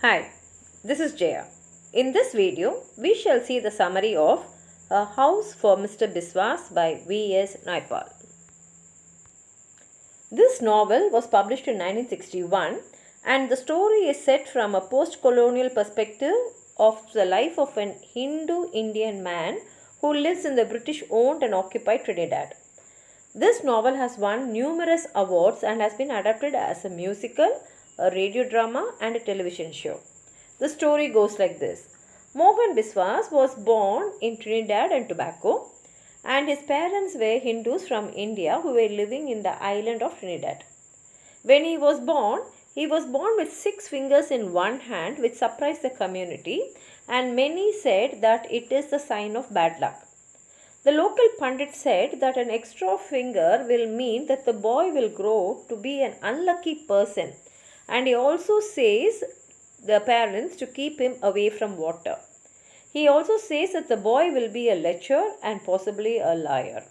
Hi, this is Jaya. In this video, we shall see the summary of A House for Mr. Biswas by V.S. Naipaul. This novel was published in 1961 and the story is set from a post-colonial perspective of the life of an Hindu-Indian man who lives in the British-owned and occupied Trinidad. This novel has won numerous awards and has been adapted as a musical, a radio drama, and a television show. The story goes like this. Mohan Biswas was born in Trinidad and Tobago, and his parents were Hindus from India who were living in the island of Trinidad. When he was born with 6 fingers in one hand, which surprised the community, and many said that it is the sign of bad luck. The local pundit said that an extra finger will mean that the boy will grow to be an unlucky person, and he also says the parents to keep him away from water. He also says that the boy will be a lecher and possibly a liar.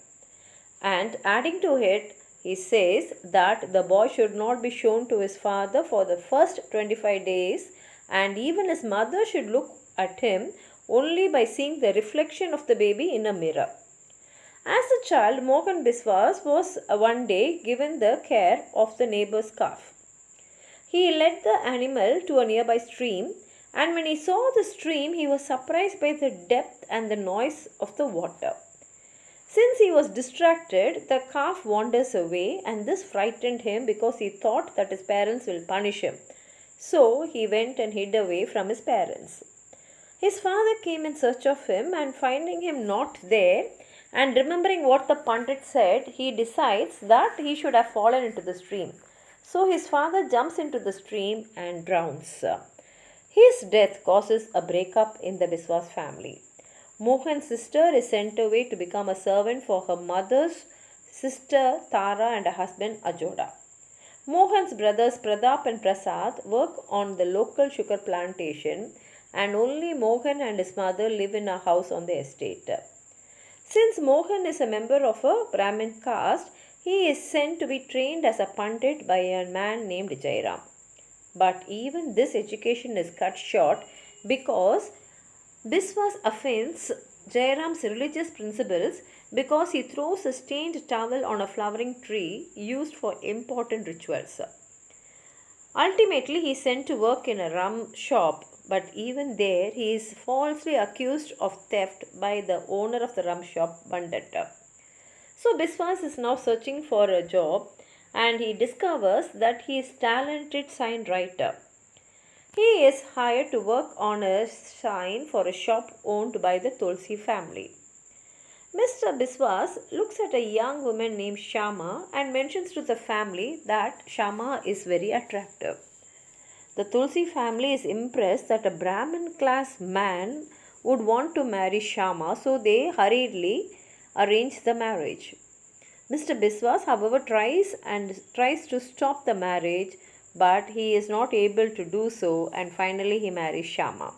And adding to it, he says that the boy should not be shown to his father for the first 25 days, and even his mother should look at him only by seeing the reflection of the baby in a mirror. As a child, Mohan Biswas was one day given the care of the neighbor's calf. He led the animal to a nearby stream, and when he saw the stream, he was surprised by the depth and the noise of the water. Since he was distracted, the calf wanders away, and this frightened him because he thought that his parents will punish him. So he went and hid away from his parents. His father came in search of him, and finding him not there, and remembering what the pundit said, he decides that he should have fallen into the stream. So his father jumps into the stream and drowns. His death causes a breakup in the Biswas family. Mohan's sister is sent away to become a servant for her mother's sister Tara and her husband Ajoda. Mohan's brothers Pradap and Prasad work on the local sugar plantation, and only Mohan and his mother live in a house on the estate. Since Mohan is a member of a Brahmin caste, he is sent to be trained as a pandit by a man named Jairam. But even this education is cut short because Biswas offends Jairam's religious principles because he throws a stained towel on a flowering tree used for important rituals. Ultimately, he is sent to work in a rum shop, but even there he is falsely accused of theft by the owner of the rum shop, Bandit. So Biswas is now searching for a job, and he discovers that he is a talented sign writer. He is hired to work on a sign for a shop owned by the Tulsi family. Mr. Biswas looks at a young woman named Shama and mentions to the family that Shama is very attractive. The Tulsi family is impressed that a Brahmin class man would want to marry Shama, so they hurriedly arrange the marriage. Mr. Biswas, however, tries to stop the marriage, but he is not able to do so, and finally he marries Shama.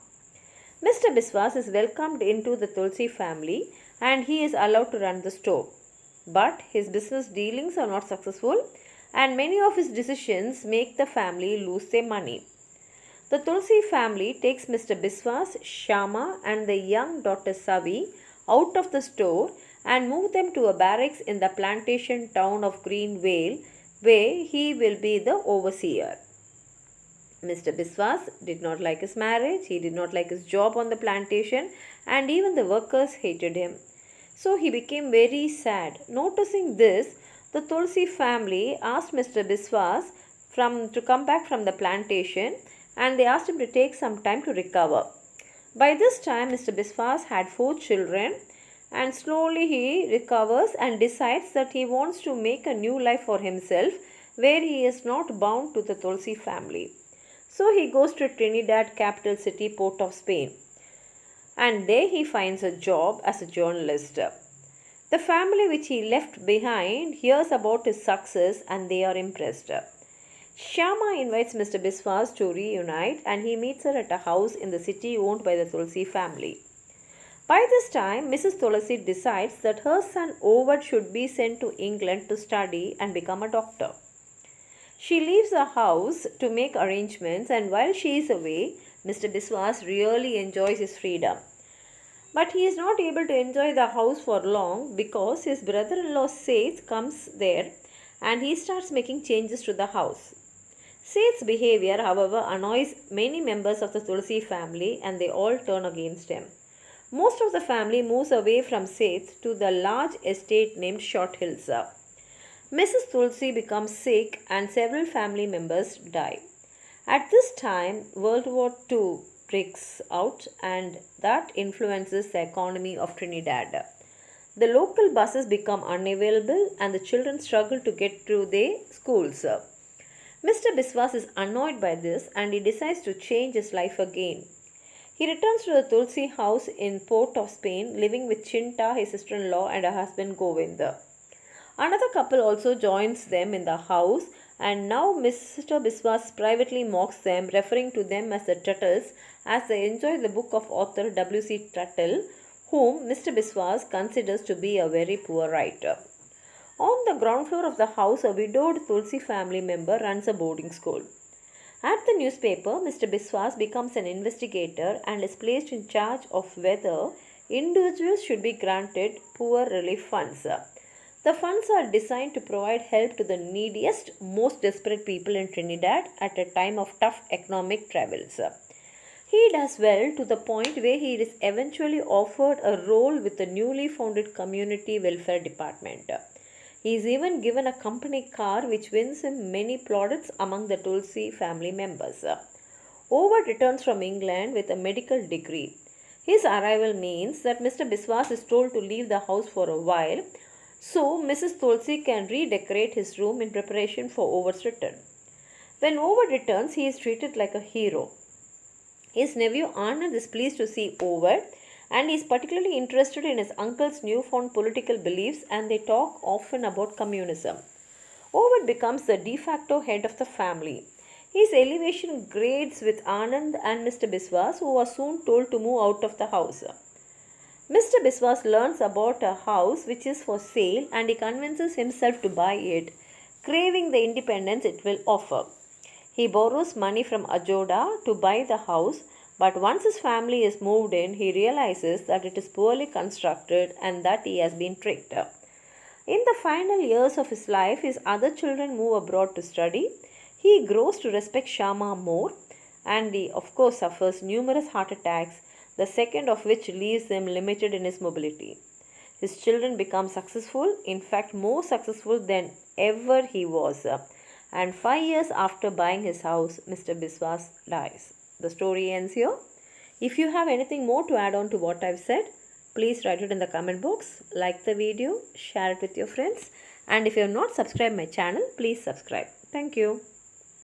Mr. Biswas is welcomed into the Tulsi family and he is allowed to run the store. But his business dealings are not successful, and many of his decisions make the family lose their money. The Tulsi family takes Mr. Biswas, Shama, and the young daughter Savi out of the store and move them to a barracks in the plantation town of Greenvale, where he will be the overseer. Mr. Biswas did not like his marriage, he did not like his job on the plantation, and even the workers hated him. So he became very sad. Noticing this, the Tulsi family asked Mr. Biswas to come back from the plantation, and they asked him to take some time to recover. By this time, Mr. Biswas had 4 children, and slowly he recovers and decides that he wants to make a new life for himself where he is not bound to the Tulsi family. So he goes to Trinidad, capital city, port of Spain, and there he finds a job as a journalist. The family which he left behind hears about his success and they are impressed. Shama invites Mr. Biswas to reunite, and he meets her at a house in the city owned by the Tulsi family. By this time, Mrs. Tulsi decides that her son Ovid should be sent to England to study and become a doctor. She leaves the house to make arrangements, and while she is away, Mr. Biswas really enjoys his freedom. But he is not able to enjoy the house for long because his brother-in-law Seth comes there and he starts making changes to the house. Seth's behavior, however, annoys many members of the Tulsi family and they all turn against him. Most of the family moves away from Seth to the large estate named Short Hills. Mrs. Tulsi becomes sick and several family members die. At this time, World War II breaks out and that influences the economy of Trinidad. The local buses become unavailable and the children struggle to get to their schools. Mr. Biswas is annoyed by this and he decides to change his life again. He returns to the Tulsi house in Port of Spain, living with Chinta, his sister-in-law, and her husband Govind. Another couple also joins them in the house, and now Mr. Biswas privately mocks them, referring to them as the Tuttles, as they enjoy the book of author W.C. Tuttle, whom Mr. Biswas considers to be a very poor writer. On the ground floor of the house, a widowed Tulsi family member runs a boarding school. At the newspaper, Mr. Biswas becomes an investigator and is placed in charge of whether individuals should be granted poor relief funds. The funds are designed to provide help to the neediest, most desperate people in Trinidad at a time of tough economic troubles. He does well to the point where he is eventually offered a role with the newly founded Community Welfare Department. He is even given a company car which wins him many plaudits among the Tulsi family members. Ovid returns from England with a medical degree. His arrival means that Mr. Biswas is told to leave the house for a while so Mrs. Tulsi can redecorate his room in preparation for Ovid's return. When Ovid returns, he is treated like a hero. His nephew Anand is pleased to see Ovid and he is particularly interested in his uncle's newfound political beliefs and they talk often about communism. Ovid becomes the de facto head of the family. His elevation grades with Anand and Mr. Biswas, who are soon told to move out of the house. Mr. Biswas learns about a house which is for sale and he convinces himself to buy it, craving the independence it will offer. He borrows money from Ajoda to buy the house, but once his family is moved in, he realizes that it is poorly constructed and that he has been tricked. In the final years of his life, his other children move abroad to study. He grows to respect Shama more and he, of course, suffers numerous heart attacks, the second of which leaves him limited in his mobility. His children become successful, in fact more successful than ever he was. And 5 years after buying his house, Mr. Biswas dies. The story ends here. If you have anything more to add on to what I've said, please write it in the comment box, like the video, share it with your friends, and if you have not subscribed my channel, please subscribe. Thank you.